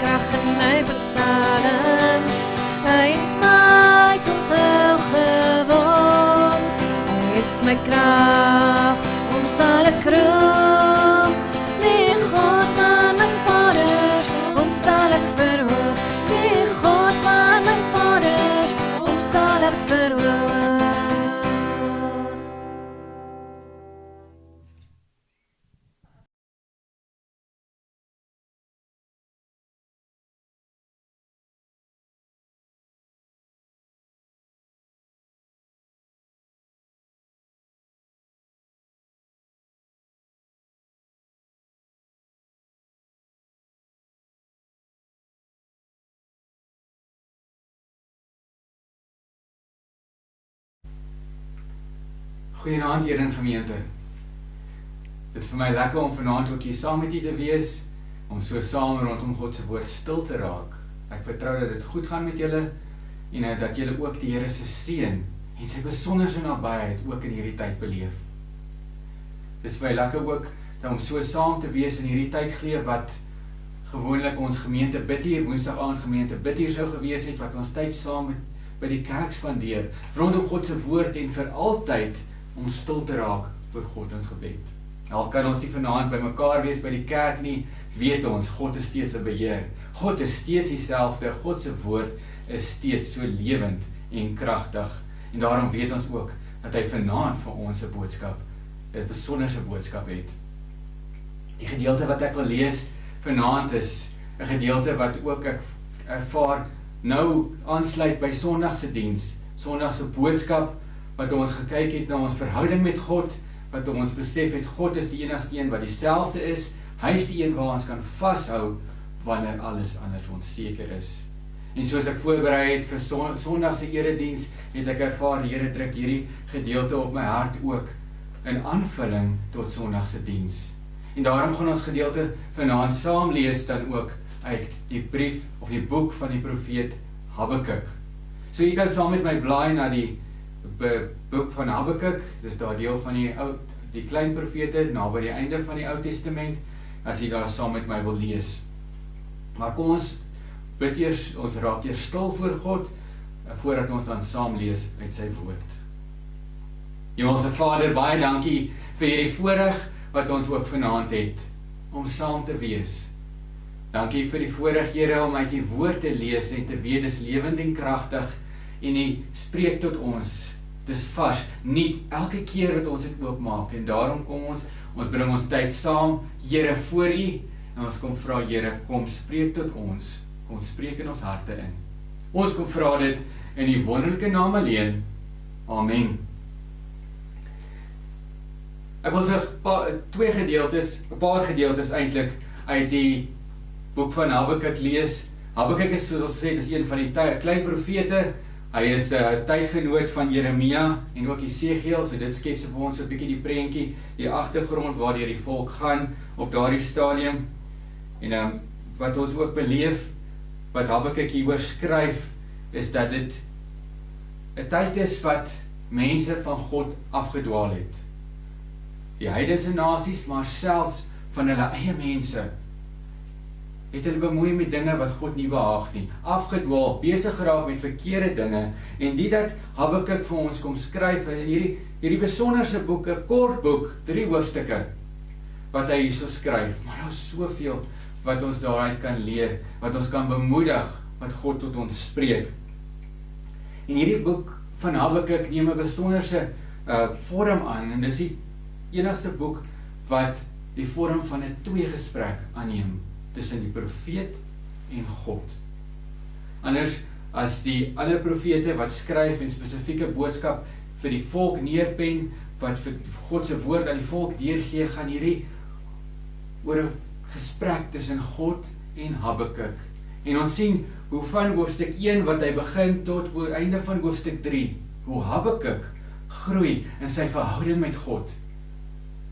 krag in my besading. Hy het my tot hou gewoon. Hy is my krag, om sal ek roem. Die God van my vaders, om sal ek verhoog. Die God van my vaders, om sal ek verhoog. Goeienaand Eden gemeente. Dit is vir my lekker om vanaand ook hier saam met u te wees, om so saam rondom God se woord stil te raak. Ek vertrou dat dit goed gaan met julle en dat julle ook die Here se seën en sy besonderse nabyheid ook in hierdie tyd beleef. Dit is vir my lekker ook om so saam te wees in hierdie tyd geleef wat gewoonlik ons gemeente bid hier, Woensdag aand gemeente bid hier sou gewees het, wat ons tyd saam by die kerk spandeer, rondom God se woord en vir altyd om stil te raak voor God in gebed. Al kan ons nie vanaand by mekaar wees by die kerk nie, weet ons, God is steeds in beheer. God is steeds dieselfde, God se woord is steeds so lewend en kragtig. En daarom weet ons ook, dat hy vanaand vir ons 'n boodskap, 'n besonderse boodskap het. Die gedeelte wat ek wil lees vanaand is 'n gedeelte wat ook ek ervaar nou aansluit by Sondagse diens, Sondagse boodskap, wat ons gekyk het na ons verhouding met God, wat ons besef het, God is die enigste een wat dieselfde is, hy is die een waar ons kan vashou, wanneer alles anders onseker is. En soos ek voorberei het vir Sondagse erediens, het ek ervaar, die Here druk hierdie gedeelte op my hart ook, in aanvulling tot Sondagse diens. En daarom gaan ons gedeelte vanaand saam lees dan ook uit die brief, of die boek van die profeet Habakuk. So jy kan saam met my blaai na die boek van Habakuk, dis daar deel van die klein profete, na by die einde van die Ou Testament, as jy daar saam met my wil lees. Maar kom ons bid eers, ons raak eers stil voor God, voordat ons dan saam lees uit sy woord. Hemelse Vader, baie dankie vir hierdie voorreg wat ons ook vanaand het, om saam te wees. Dankie vir die voorreg, Here, om uit die woord te lees en te weet, dis lewend en kragtig, en die spreek tot ons, dis vars, nie elke keer wat ons dit oopmaak, en daarom kom ons bring ons tyd saam, Here, voor U, en ons kom vra, Here, kom spreek tot ons, kom spreek in ons harte in. Ons kom vra dit in die wonderlike naam alleen, Amen. Ek wil so 'n paar gedeeltes eintlik uit die boek van Habakuk lees. Habakuk is, soos ons sê, is een van die klein profete. Hy is 'n tydgenoot van Jeremia en ook Jesegiel, so dit skets vir ons 'n bietjie die prentjie, die agtergrond waardeur die volk gaan op daardie stadium. En wat ons ook beleef, wat Habakuk hieroor skryf, is dat dit 'n tyd is wat mense van God afgedwaal het. Die heidense nasies, maar selfs van hulle eie mense, het hulle bemoei met dinge wat God nie behaag nie, afgedwaal, besig geraak met verkeerde dinge, en die dat Habakuk vir ons kom skryf, in hierdie besonderse boek, 'n kort boek, 3 hoofstukke, wat hy hierso skryf, maar daar is soveel wat ons daaruit kan leer, wat ons kan bemoedig, wat God tot ons spreek. En hierdie boek van Habakuk neem 'n besonderse vorm aan, en dis die enigste boek wat die vorm van 'n tweegesprek aanneem tussen die profeet en God. Anders as die ander profete wat skryf en spesifieke boodskap vir die volk neerpen, wat vir God se woord aan die volk deurgee, gaan hierdie oor 'n gesprek tussen God en Habakuk. En ons sien hoe van hoofstuk 1 wat hy begin tot die einde van hoofstuk 3, hoe Habakuk groei in sy verhouding met God,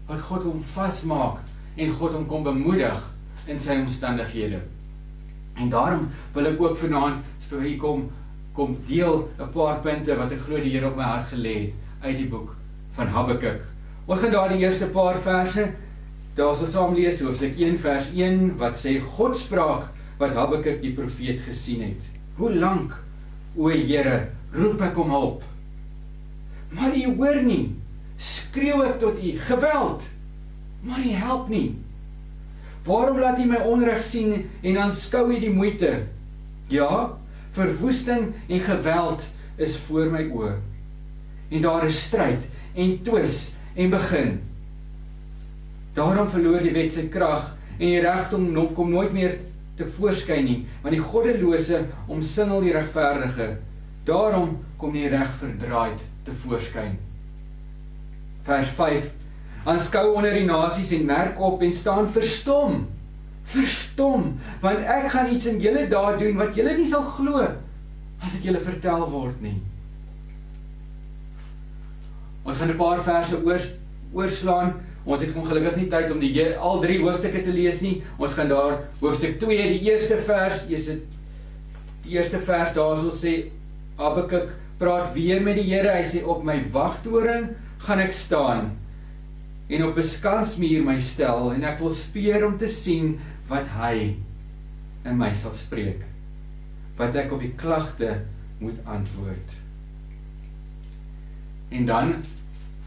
wat God hom vasmaak en God hom kom bemoedig in sy omstandighede. En daarom wil ek ook vanaand vir u kom deel 'n paar punte wat ek glo die Here op my hart gelê het uit die boek van Habakuk. Ons gaan daar die eerste paar verse, daar sal saam lees, hoofstuk 1 vers 1, wat sê: God spraak wat Habakuk die profeet gesien het. Hoe lank, o Here, roep ek om hulp? Maar U hoor nie, skreeu ek tot U, geweld, maar U help nie. Waarom laat U my onreg sien en aanskou U die moeite? Ja, verwoesting en geweld is voor my oë. En daar is stryd en twis en begin. Daarom verloor die wet sy krag en die regdom kom nooit meer tevoorskyn nie, want die goddelose omsingel die regverdige. Daarom kom die reg verdraaid tevoorskyn. Vers 5. Aanskou onder die nasies en merk op en staan verstom. Verstom, want ek gaan iets in julle daar doen wat julle nie sal glo as dit julle vertel word nie. Ons gaan 'n paar verse oorslaan. Ons het ongelukkig nie tyd om al 3 hoofstukke te lees nie. Ons gaan daar hoofstuk 2, die eerste vers daar sal sê, Habakuk praat weer met die Here. Hy sê, op my wagtoring gaan ek staan en op 'n skansmuur my stel en ek wil speer om te sien wat hy in my sal spreek, wat ek op die klagte moet antwoord. En dan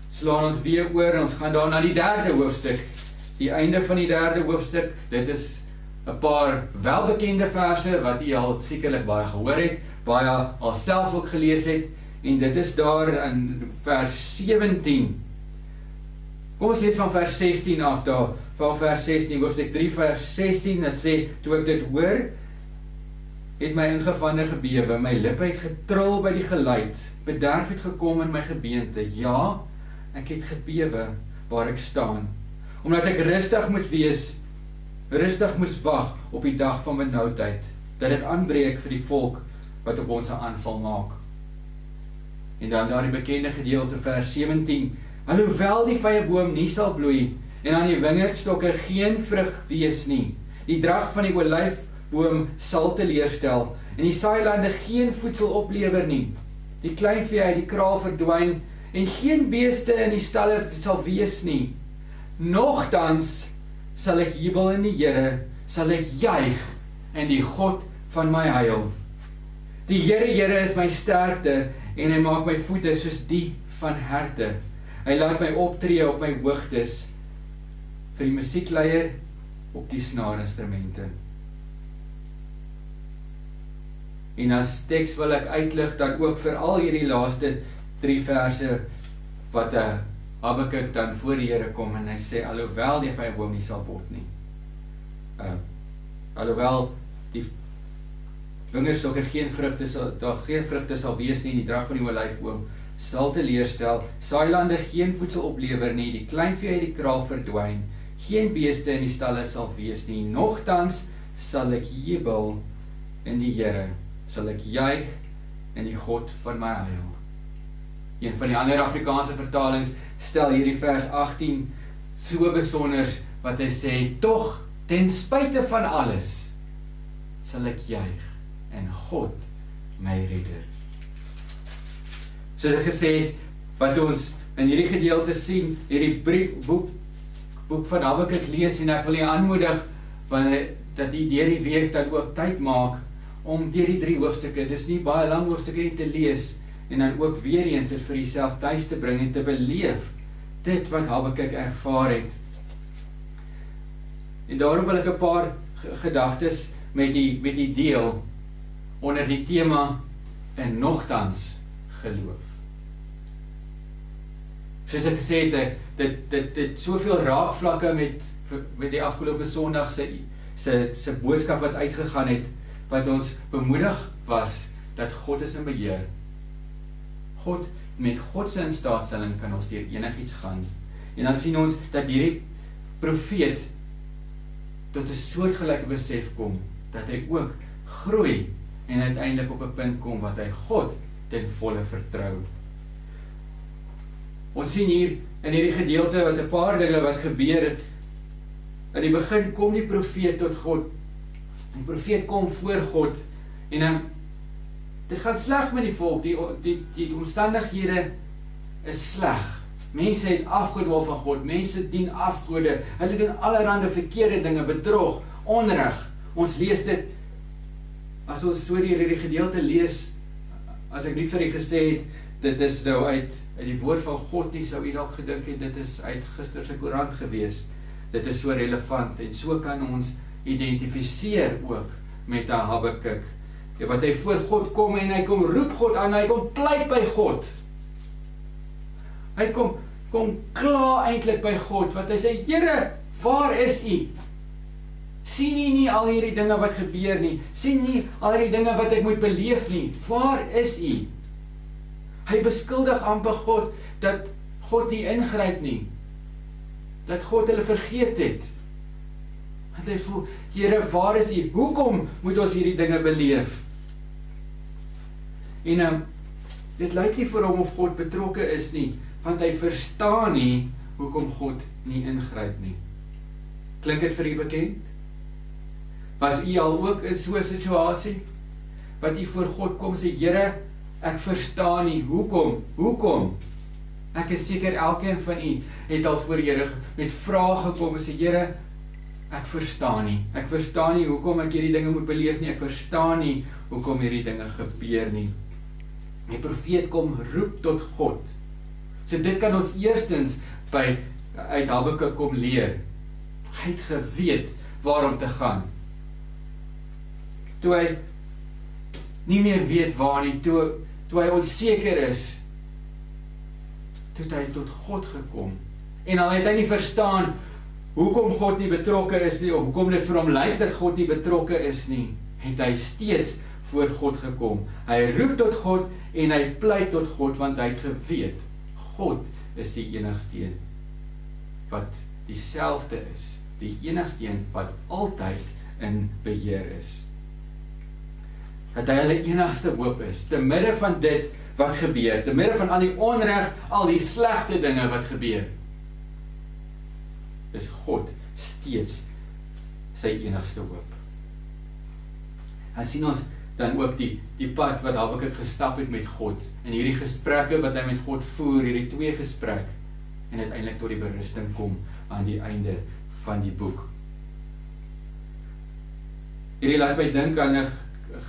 slaan ons weer oor en ons gaan daar na die 3de hoofstuk, die einde van die 3de hoofstuk. Dit is 'n paar welbekende verse wat u al sekerlik baie gehoor het, baie al self ook gelees het, en dit is daar in vers 17. Kom ons lees van vers 16 af daar, van vers 16, hoofstuk 3 vers 16, dit sê, toe ek dit hoor, het my ingewande gebewe, my lippe het getril by die geluid, bederf het gekom in my gebeente, ja, ek het gebewe waar ek staan, omdat ek rustig moet wees, rustig moes wag op die dag van benoudheid, dat dit aanbreek vir die volk wat op ons 'n aanval maak. En dan daar die bekende gedeelte vers 17, alhoewel die vyeboom nie sal bloei, en aan die wingerdstokke geen vrug wees nie, die drag van die olyfboom sal teleurstel, en die saailande geen voedsel oplewer nie, die kleinvee uit die kraal verdwyn, en geen beeste in die stalle sal wees nie, nogtans sal ek jubel in die Here, sal ek juig in die God van my heil. Die Here is my sterkte, en hy maak my voete soos die van herte. Hy laat my optree op my hoogtes, vir die musiekleier op die snaarinstrumente. En as teks wil ek uitlig dan ook vir al hierdie laaste 3 verse, wat Habakuk dan voor die Here kom, en hy sê, alhoewel die vyeboom nie sal bot nie, alhoewel die wingerdstokke geen vrugte sal wees nie, die drag van die olyfboom sal teleurstel, saailande geen voedsel oplewer nie, die kleinvee uit die kraal verdwyn, geen beeste in die stalle sal wees nie, nogtans sal ek jubel in die Here, sal ek juig in die God van my heil. Een van die ander Afrikaanse vertalings stel hierdie vers 18 so besonder, wat hy sê, tog ten spyte van alles sal ek juig in God my redder. Soos ek gesê het, wat ons in hierdie gedeelte sien, hierdie boek van Habakuk lees, en ek wil jy aanmoedig, dat jy deur die week dan ook tyd maak, om deur die 3 hoofstukke, dis nie baie lang hoofstukke te lees, en dan ook weer eens dit vir jouself tuis te bring, en te beleef, dit wat Habakuk ervaar het. En daarom wil ek 'n paar gedagtes met die deel, onder die tema, en nogtans geloof. Soos ek gesê het, dit soveel raakvlakke met die afgelope Sondag se boodskap wat uitgegaan het, wat ons bemoedig was, dat God is in beheer. Met God se instaatstelling kan ons deur enigiets gaan. En dan sien ons dat hierdie profeet tot 'n soortgelyke besef kom, dat hy ook groei en uiteindelik op 'n punt kom wat hy God ten volle vertrou. Ons sien hier in hierdie gedeelte wat 'n paar dinge wat gebeur het. In die begin kom die profeet tot God. Die profeet kom voor God en dan dit gaan sleg met die volk. Die omstandighede is sleg. Mense het afgedwaal van God. Mense dien afgode. Hulle doen allerhande verkeerde dinge, bedrog, onreg. Ons lees dit as ons so hierdie gedeelte lees, as ek nie vir u gesê het, dit is nou uit die woord van God nie, sou u dalk gedink het, dit is uit gister se koerant gewees. Dit is so relevant, en so kan ons identifiseer ook met Habakuk. Wat hy voor God kom, en hy kom roep God aan, hy kom pleit by God. Hy kom kla eintlik by God, wat hy sê, Here, waar is u? Sien u nie al hierdie dinge wat gebeur nie? Sien nie al hierdie dinge wat ek moet beleef nie? Waar is u? Hy beskuldig amper God, dat God nie ingryp nie. Dat God hulle vergeet het. Want hy voel, Here, waar is u? Hoekom moet ons hierdie dinge beleef? En dit lyk nie vir hom of God betrokke is nie, want hy verstaan nie hoekom God nie ingryp nie. Klink dit vir u bekend? Was u al ook in so 'n situasie? Wat u voor God kom sê, Here, ek verstaan nie, hoekom? Ek is seker elkeen van u het al voor Here met vrae gekom en sê, Here, ek verstaan nie hoekom ek hierdie dinge moet beleef nie, ek verstaan nie hoekom hierdie dinge gebeur nie. Die profeet kom roep tot God. So dit kan ons eerstens uit Habakuk kom leer. Hy het geweet waarom te gaan. Toe hy nie meer weet waar nie, toe hy onseker is, toe het hy tot God gekom. En al het hy nie verstaan hoekom God nie betrokke is nie, of hoekom dit vir hom lyk dat God nie betrokke is nie, het hy steeds voor God gekom. Hy roep tot God en hy pleit tot God, want hy het geweet, God is die enigste een wat dieselfde is, die enigste een wat altyd in beheer is. Dat hy hulle enigste hoop is, te midde van dit wat gebeur, te midde van al die onreg, al die slegte dinge wat gebeur, is God steeds sy enigste hoop. En sien ons dan ook die pad wat Habakuk gestap het met God, en hierdie gesprekke wat hy met God voer, hierdie 2 gesprek, en uiteindelik tot die berusting kom aan die einde van die boek. Hierdie laat my dink aan 'n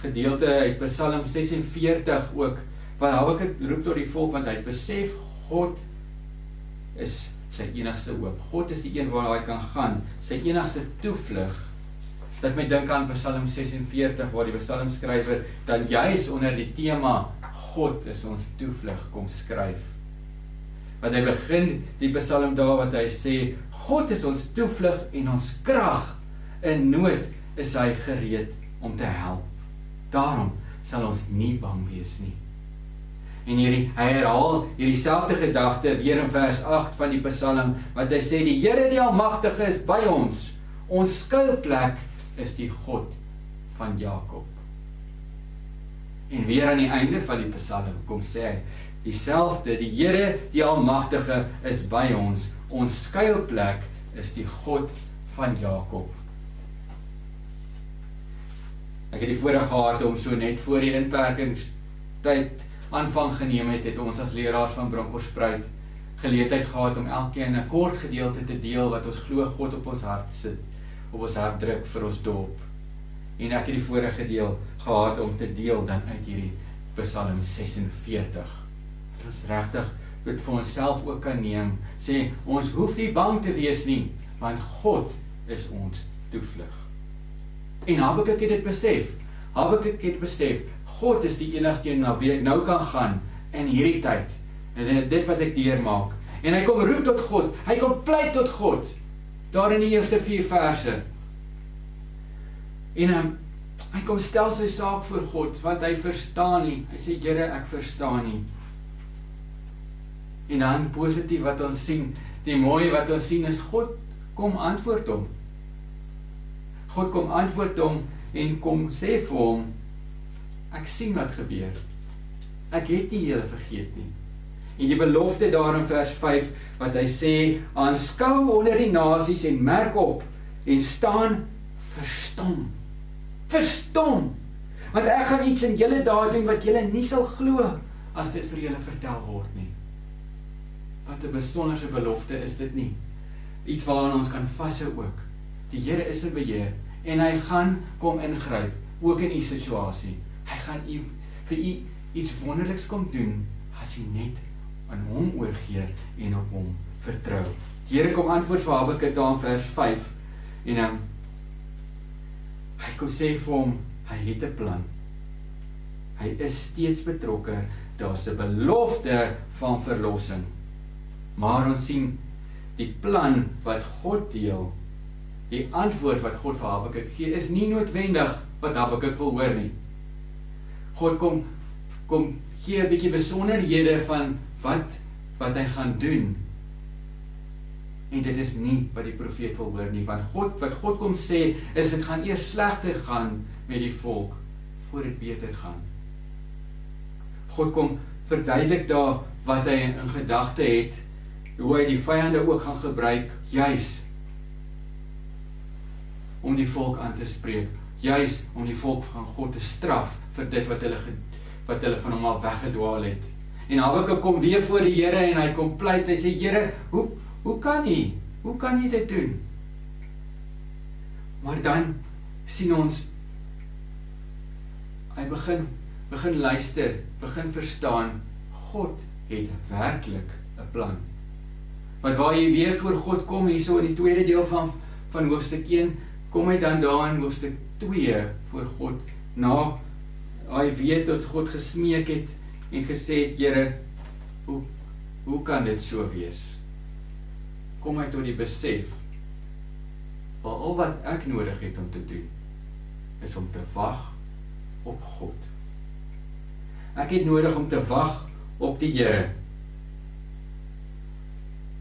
gedeelte uit Psalm 46 ook, waar Habakuk roep tot die volk, want hy het besef, God is sy enigste hoop. God is die een waar hy kan gaan, sy enigste toevlug. Laat my dink aan Psalm 46, waar die psalmskrywer dan juis onder die tema God is ons toevlug kom skryf. Want hy begin die psalm daar wat hy sê, God is ons toevlug en ons krag, in nood is hy gereed om te help. Daarom sal ons nie bang wees nie. En hy herhaal hierdie selfde gedagte weer in vers 8 van die psalm, wat hy sê, die Here die Almagtige is by ons skuilplek is die God van Jakob. En weer aan die einde van die psalm kom sê hy, dieselfde, die Here die Almagtige is by ons skuilplek is die God van Jakob. Ek het die voorreg gehad om so net voor die inperkingstyd aanvang geneem het ons as leraars van Bronkhorstspruit geleentheid gehad om elkeen 'n kort gedeelte te deel wat ons glo God op ons hart sit, op ons hart druk vir ons dorp. En ek het die vorige deel gehad om te deel dan uit hierdie Psalm 46. Dit is regtig dit vir onsself ook kan neem, sê ons hoef nie bang te wees nie, want God is ons toevlug. En Habakuk het dit besef. Habakuk het besef, God is die enigste een na wie ek nou kan gaan in hierdie tyd, en dit wat ek deurmaak. En hy kom roep tot God, hy kom pleit tot God, daar in die eerste 4 verse. En hy kom stel sy saak voor God, want hy verstaan nie. Hy sê, Here, ek verstaan nie. En dan positief wat ons sien, die mooi wat ons sien is, God kom antwoord hom. God kom antwoord hom en kom sê vir hom, ek sien wat gebeur. Ek het nie julle vergeet nie. En die belofte daar in vers 5, wat hy sê, aanskou onder die nasies en merk op, en staan verstom. Verstom! Want ek gaan iets in julle daar doen, wat julle nie sal glo, as dit vir julle vertel word nie. Wat 'n besonderse belofte is dit nie. Iets waaraan ons kan vashou ook. Die Here is in beheer, en hy gaan kom ingryp, ook in u situasie. Hy gaan vir u iets wonderliks kom doen, as u net aan hom oorgee en op hom vertrou. Die Here kom antwoord vir Habakuk daar in vers 5, en hy kom sê vir hom, hy het 'n plan. Hy is steeds betrokke, daar's 'n belofte van verlossing. Maar ons sien, die plan wat God deel, die antwoord wat God vir Habakuk gee, is nie noodwendig wat Habakuk wil hoor nie. God kom gee 'n bietjie besonderhede van wat hy gaan doen. En dit is nie wat die profeet wil hoor nie, want wat God kom sê, is dit gaan eers slegter gaan met die volk, voor dit beter gaan. God kom verduidelik daar wat hy in gedagte het, hoe hy die vyande ook gaan gebruik, juis om die volk aan te spreek, juis om die volk van God te straf vir dit wat hulle van hom al weggedwaal het. En Habakuk kom weer voor die Here en hy kom pleit, hy sê, Here, hoe kan jy dit doen? Maar dan sien ons, hy begin luister, begin verstaan, God het werklik 'n plan. Want waar jy weer voor God kom, hierso in die tweede deel van hoofstuk 1, kom hy dan daar in hoofstuk 2 voor God, na hy weet dat God gesmeek het en gesê het, Here, hoe kan dit so wees? Kom hy tot die besef, al wat ek nodig het om te doen, is om te wag op God. Ek het nodig om te wag op die Here.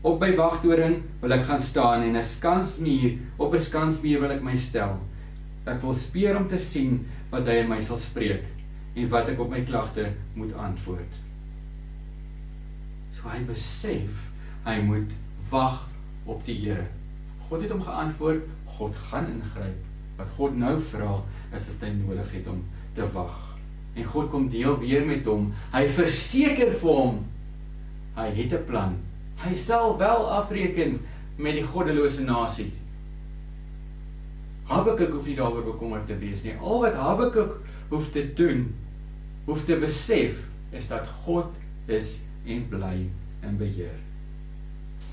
Op my wagtoring wil ek gaan staan en op 'n skansmuur wil ek my stel. Ek wil speer om te sien wat hy in my sal spreek en wat ek op my klagte moet antwoord. So hy besef, hy moet wag op die Here. God het hom geantwoord, God gaan ingryp. Wat God nou vra, is dat hy nodig het om te wag. En God kom deel weer met hom. Hy verseker vir hom, hy het 'n plan. Hy sal wel afreken met die goddelose nasies. Habakuk hoef nie daaroor bekommerd te wees nie. Al wat Habakuk hoef te doen, hoef te besef, is dat God is en bly in beheer.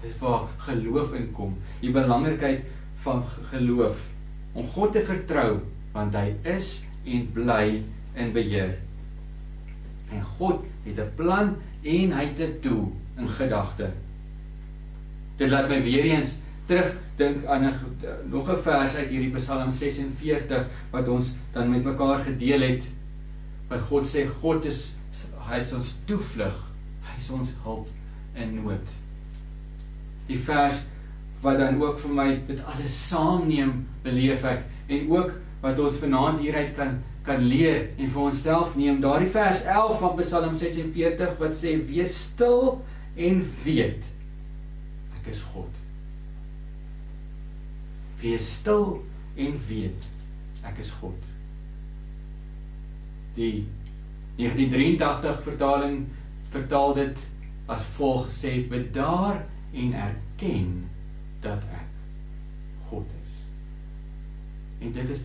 Dit is waar geloof inkom, die belangrikheid van geloof, om God te vertrou, want hy is en bly in beheer. En God het 'n plan en hy het 'n doel in gedagte. Dit laat my weer eens terugdink aan nog 'n vers uit hierdie Psalm 46, wat ons dan met mekaar gedeel het, wat God sê, hy is ons toevlug, hy is ons hulp in nood. Die vers wat dan ook vir my dit alles saamneem, beleef ek, en ook wat ons vanaand hieruit kan leer en vir onsself neem, daardie vers 11 van Psalm 46 wat sê, wees stil en weet, ek is God. Wees stil en weet, ek is God. Die 1983 vertaling vertaal dit as volg, sê, bedaar en erken dat ek God is. En dit is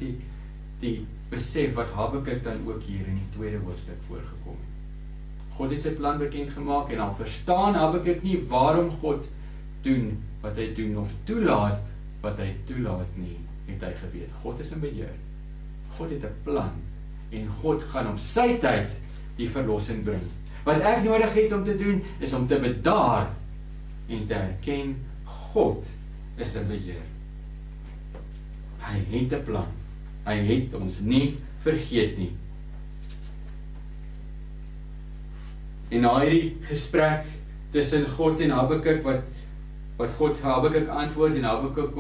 die besef wat Habakuk dan ook hier in die tweede hoofstuk voorgekom het. God het sy plan bekend gemaak en al verstaan Habakuk nie waarom God doen wat hy doen of toelaat wat hy toelaat nie, het hy geweet. God is in beheer. God het 'n plan en God gaan op sy tyd die verlossing bring. Wat ek nodig het om te doen is om te bedaar en te erken God is in beheer. Hy het 'n plan. Hy het ons nie vergeet nie. En na hierdie gesprek tussen God en Habakuk, wat God Habakuk antwoord en Habakuk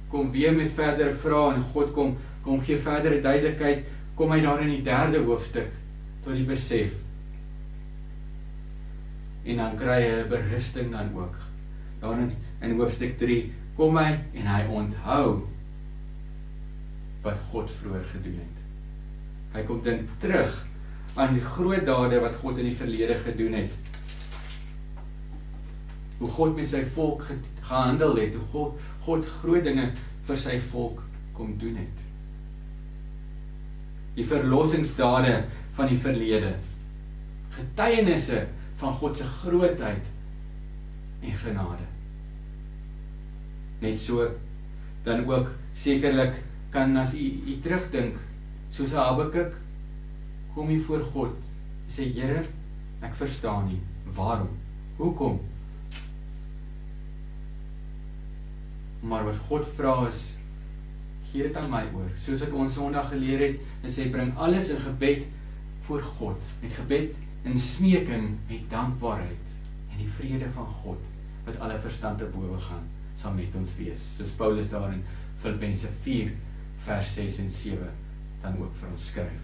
kom weer met verdere vrae en God kom gee verdere duidelikheid, kom hy daar in die 3de hoofstuk tot die besef. En dan kry hy 'n berusting dan ook. Daar in hoofstuk 3 kom hy en hy onthou wat God vroeër gedoen het. Hy kom dink terug aan die groot dade wat God in die verlede gedoen het. Hoe God met sy volk gehandel het, hoe God groot dinge vir sy volk kom doen het. die verlossingsdade van die verlede, getuienisse van God se grootheid en genade. Net so, dan ook sekerlik kan as u terugdink, soos Habakuk, kom jy voor God, sê Here, ek verstaan nie, waarom, hoekom? Maar wat God vra is, gee dit aan my oor, soos ek ons Sondag geleer het, en sê, bring alles in gebed voor God, met gebed en smeking, met dankbaarheid, en die vrede van God, wat alle verstand te bowe gaan, sal met ons wees, soos Paulus daar in Filippense 4, vers 6 en 7, dan ook vir ons skryf.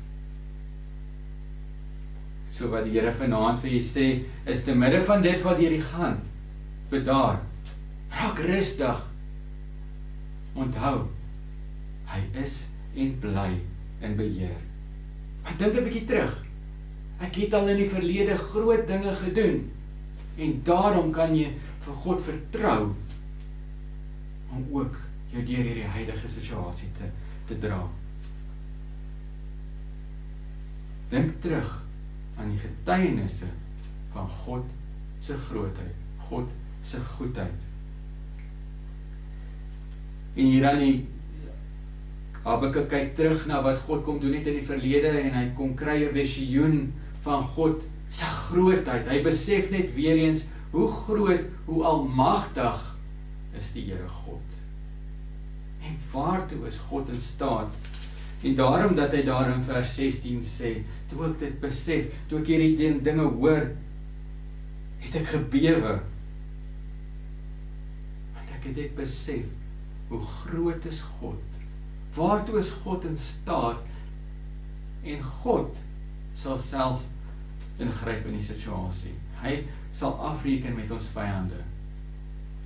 So wat die Here vanaand vir jy sê, is te midde van dit wat deur jy gaan, bedaar, raak rustig, onthou, hy is en bly in beheer. Maar dink 'n bietjie terug, ek het al in die verlede groot dinge gedoen, en daarom kan jy vir God vertrou, om ook jou deur hierdie huidige situasie te dra. Dink terug aan die getuienisse van God se grootheid, God se goedheid. En hier dan die Habakuk kyk terug na wat God kom doen het in die verlede, en hy kom kry 'n visioen van God se grootheid. Hy besef net weer eens hoe groot, hoe almagtig is die Here God. En waartoe is God in staat? En daarom dat hy daar in vers 16 sê, toe ek dit besef, toe ek hierdie dinge hoor, het ek gebewe. Want ek het dit besef, hoe groot is God? Waartoe is God in staat? En God sal self ingryp in die situasie. Hy sal afreken met ons vyande.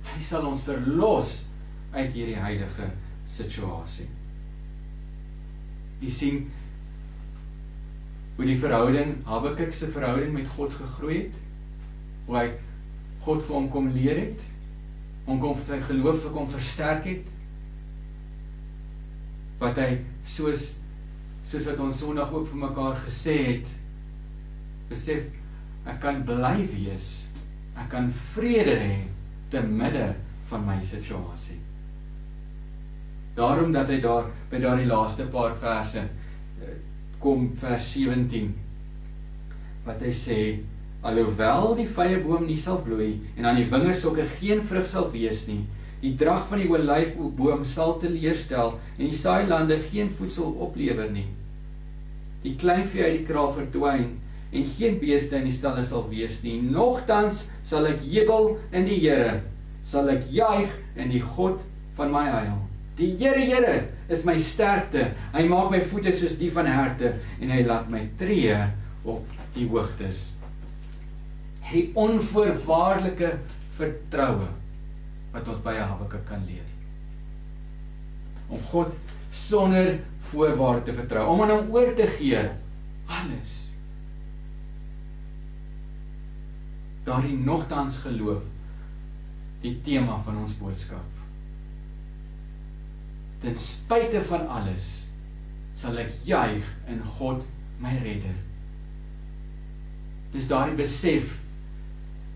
Hy sal ons verlos uit hierdie huidige situasie. Jy sien hoe die verhouding, Habakuk se verhouding met God gegroei het, hoe hy God vir hom kom leer het, hom sy geloof kom versterk het, wat hy soos wat ons Sondag ook vir mekaar gesê het, besef, ek kan bly wees, ek kan vrede hê, te midde van my situasie. Daarom dat hy daar, by die laaste paar verse, kom vers 17, wat hy sê, alhoewel die vyeboom nie sal bloei, en aan die wingersokke geen vrug sal wees nie, die drag van die olyfboom sal teleurstel, en die saailande geen voedsel oplewer nie. Die kleinvee uit die kraal verdwyn, en geen beeste in die stalle sal wees nie. Nogtans sal ek jubel in die Here, sal ek juig in die God van my heil. Die Here is my sterkte, hy maak my voete soos die van herte, en hy laat my tree op die hoogtes. Die onvoorwaardelike vertroue, wat ons by Habakuk kan leer. Om God sonder voorwaarde te vertrou, om aan hom oor te gee, alles. Daarin nogtans geloof, die tema van ons boodskap. Ten spyte van alles, sal ek juig in God my redder. Dis daardie besef,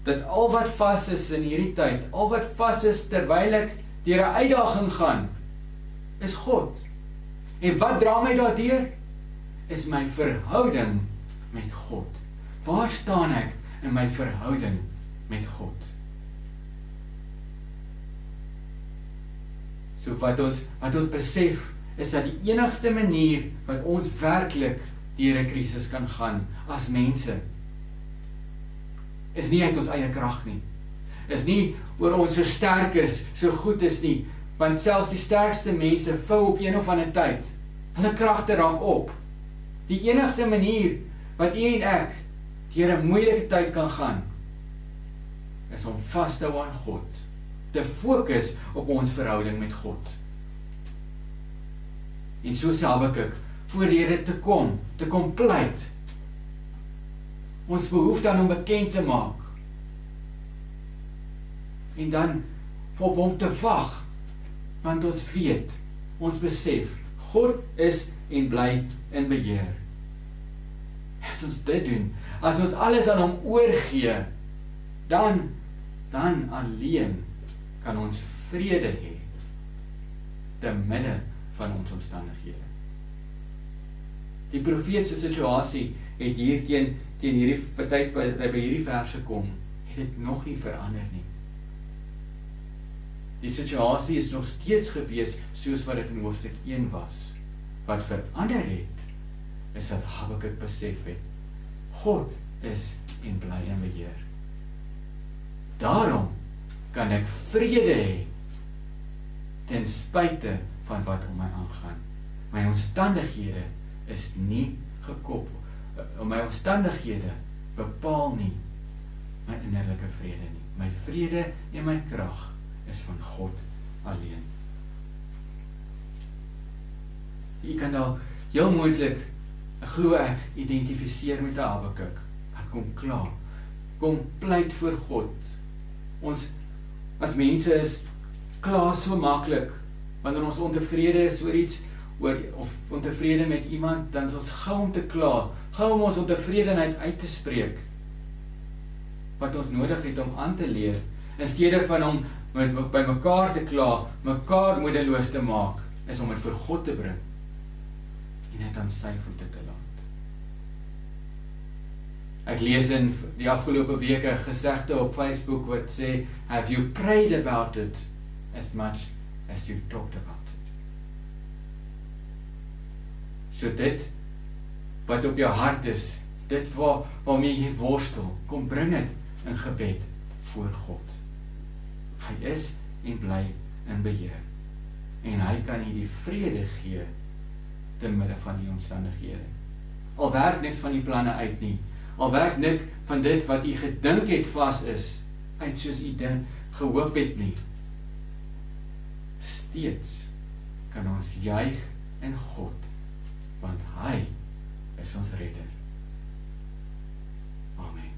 dat al wat vas is in hierdie tyd, al wat vas is terwyl ek deur 'n uitdaging gaan, is God. En wat dra my daardeur? Is my verhouding met God. Waar staan ek in my verhouding met God? So wat ons besef, is dat die enigste manier wat ons werklik deur 'n krisis kan gaan as mense, is nie uit ons eie krag nie. Is nie oor ons so sterk is, so goed is nie, want selfs die sterkste mense vou op een of ander tyd hulle kragte raak op. Die enigste manier wat u en ek deur 'n moeilike tyd kan gaan, is om vas te hou aan God, te fokus op ons verhouding met God. En so sê Habakuk, voor die Here te kom pleit, ons behoefte aan hom bekend te maak, en dan op hom te wag, want ons weet, ons besef, God is en bly in beheer. As ons dit doen, as ons alles aan hom oorgee, dan alleen kan ons vrede hê te midde van ons omstandighede. Die profeet se situasie het hier teen hierdie tyd wat hy by hierdie verse kom, het dit nog nie verander nie. Die situasie is nog steeds gewees soos wat dit in hoofstuk 1 was. Wat verander het, is dat Habakuk besef het, God is en bly in beheer. Daarom kan ek vrede hê ten spyte van wat om my aangaan. My omstandighede is nie gekoppel. My omstandighede bepaal nie my innerlike vrede nie. My vrede en my krag is van God alleen. Jy kan nou heel moontlik, glo ek, identifiseer met 'n Habakuk. Wat kom klaar, kom pleit voor God. Ons as mense is klaar so maklik, wanneer ons ontevrede is oor iets, of ontevrede met iemand, dan is ons gou om te kla, gou om ons ontevredenheid uit te spreek, wat ons nodig het om aan te leer, in steede van om by mekaar te kla, mekaar moedeloos te maak, is om dit vir God te bring, en dit aan sy voete te laat. Ek lees in die afgelope weke 'n gesegde op Facebook wat sê, have you prayed about it as much as you talked about it? So dit wat op jou hart is, dit waarmee jy worstel, kom bring dit in gebed voor God. Hy is en bly in beheer. En hy kan jy die vrede gee te midde van die omstandighede. Al werk niks van die planne uit nie, al werk niks van dit wat jy gedink het vas is, uit soos jy gehoop het nie. Steeds kan ons juig in God, want hy is ons redder. Amen.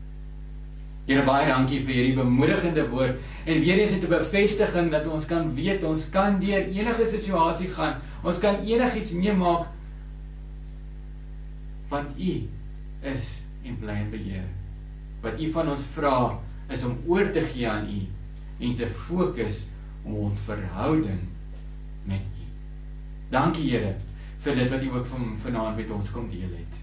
Here, baie dankie vir hierdie bemoedigende woord, en weer eens 'n bevestiging dat ons kan weet, ons kan deur enige situasie gaan, ons kan enigiets meemaak, want U is en bly in beheer. Wat U van ons vra, is om oor te gee aan U, en te fokus op ons verhouding met U. Dankie, Here, vir dit wat U ook vanaand met ons kom deel het.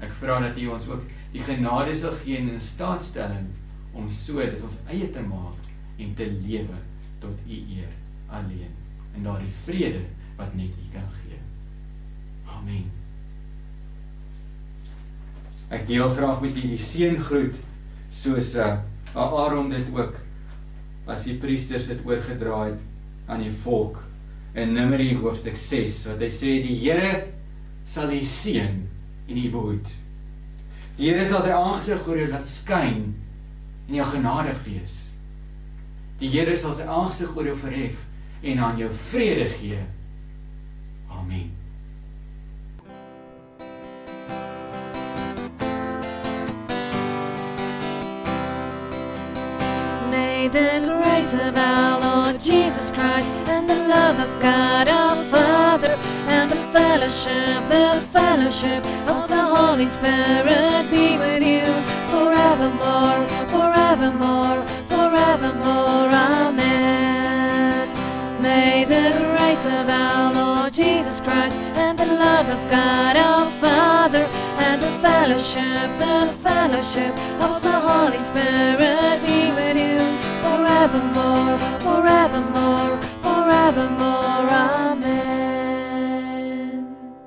Ek vra dat U ons ook die genade sal gee en in staatstelling om so dit ons eie te maak en te lewe tot U eer alleen, en daardie vrede wat net U kan gee. Amen. Ek deel graag met U die seëngroet, soos Aaron dit ook, as die priesters dit oorgedra het aan die volk, in Numeri hoofstuk 6, wat hy sê, die Here sal U seën en U behoed. Die Here sal sy aangesig oor jou laat skyn en jou genadig wees. Die Here sal sy aangesig oor jou verhef en aan jou vrede gee. Amen. May the grace of our Lord Jesus Christ and the love of God our Father and the fellowship of the Holy Spirit be with you forevermore, forevermore, forevermore. Amen. May the grace of our Lord Jesus Christ and the love of God our Father and the fellowship of the Holy Spirit be with you forevermore, forevermore, forevermore.